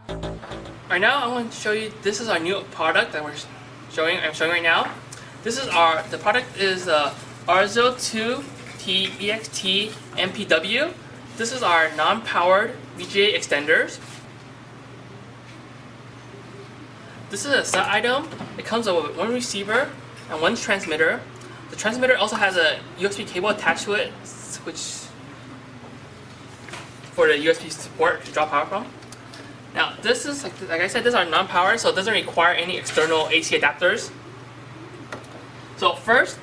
Right now, I want to show you. This is our new product that I'm showing right now. The product is R02 TEXT MPW. This is our non-powered VGA extenders. This is a set item. It comes with one receiver and one transmitter. The transmitter also has a USB cable attached to it, which for the USB support to draw power from. Now this is, like I said, this is our non-powered, so it doesn't require any external AC adapters. So first,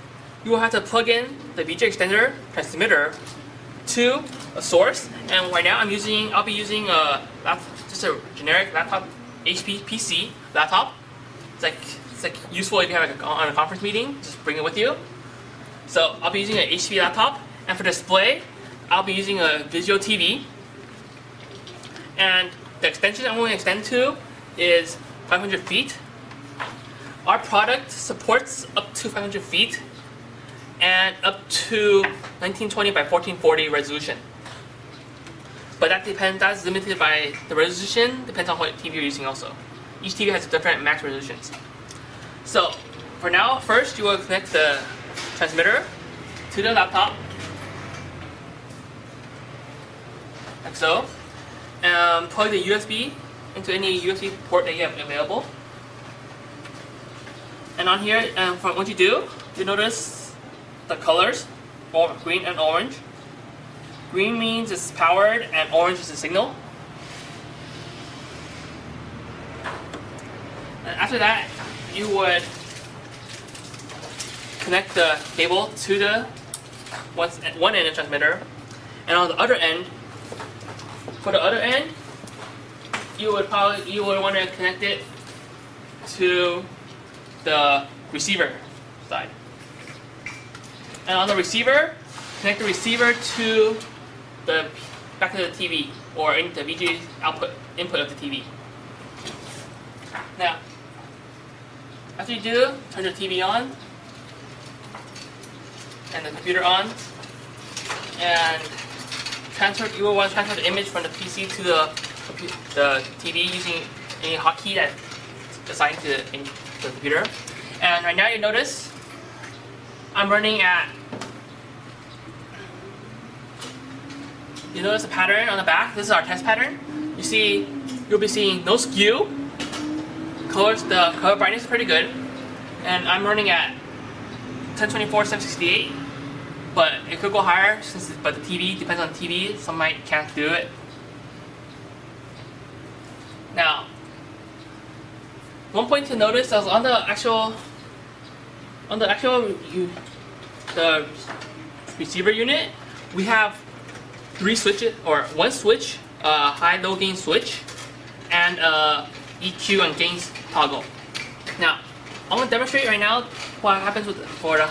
you will have to plug in the VGA extender transmitter to a source. And right now I'll be using just a generic laptop, HP PC laptop. It's like useful if you have on a conference meeting, just bring it with you. So I'll be using an HP laptop, and for display, I'll be using a Vizio TV. And the extension I'm going to extend to is 500 feet. Our product supports up to 500 feet and up to 1920 by 1440 resolution. But that's limited by the resolution, depends on what TV you're using also. Each TV has different max resolutions. So for now, first you will connect the transmitter to the laptop, like so. Plug the USB into any USB port that you have available. And on here, from what you do, you notice the colors, green and orange. Green means it's powered, and orange is the signal. And after that, you would connect the cable to the one end of the transmitter, and on the other end, for the other end, you would want to connect it to the receiver side. And on the receiver, connect the receiver to back to the TV or in the VGA input of the TV. Now, after you do, turn the TV on and the computer on, and you will want to transfer the image from the PC to the TV using any hotkey that's assigned to the computer. And right now you notice I'm running at. You notice the pattern on the back. This is our test pattern. You'll be seeing no skew. The color brightness is pretty good, and I'm running at 1024 768. But it could go higher, but the TV depends on the TV. Some can't do it. Now, one point to notice is on the receiver unit, we have 3 switches, or one switch, high-low gain switch, and EQ and gain toggle. Now, I'm going to demonstrate right now what happens for the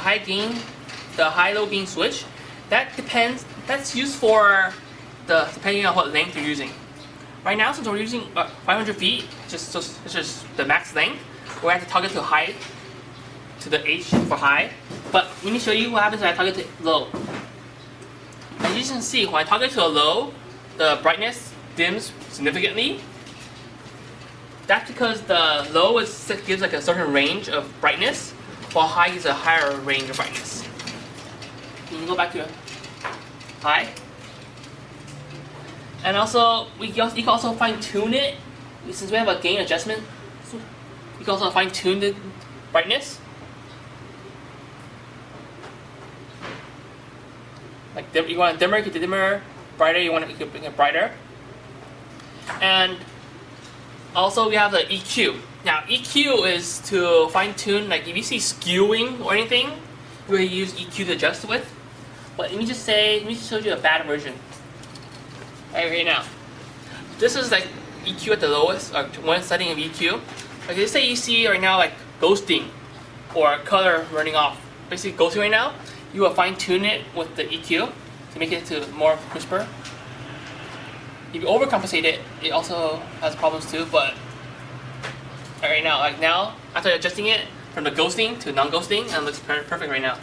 high-low gain switch. That's used for depending on what length you're using. Right now, since we're using 500 feet, it's just the max length, we have to toggle to high, to the H for high. But let me show you what happens when I toggle to low. As you can see, when I toggle to a low, the brightness dims significantly. That's because the low gives like a certain range of brightness, while high gives a higher range of brightness. You can go back to high. And also, you can also fine-tune it. Since we have a gain adjustment, you can also fine-tune the brightness. Like you want it dimmer, you can dimmer. Brighter, you can bring it brighter. And also we have the EQ. Now EQ is to fine-tune, like if you see skewing or anything, you will use EQ to adjust with. But let me just show you a bad version. Right now. This is like EQ at the lowest, or one setting of EQ. Like let's say you see right now like ghosting or color running off. Basically ghosting right now, you will fine-tune it with the EQ to make it to more crisper. If you overcompensate it, it also has problems too, but right now, like now, after adjusting it from the ghosting to non-ghosting, and it looks perfect right now.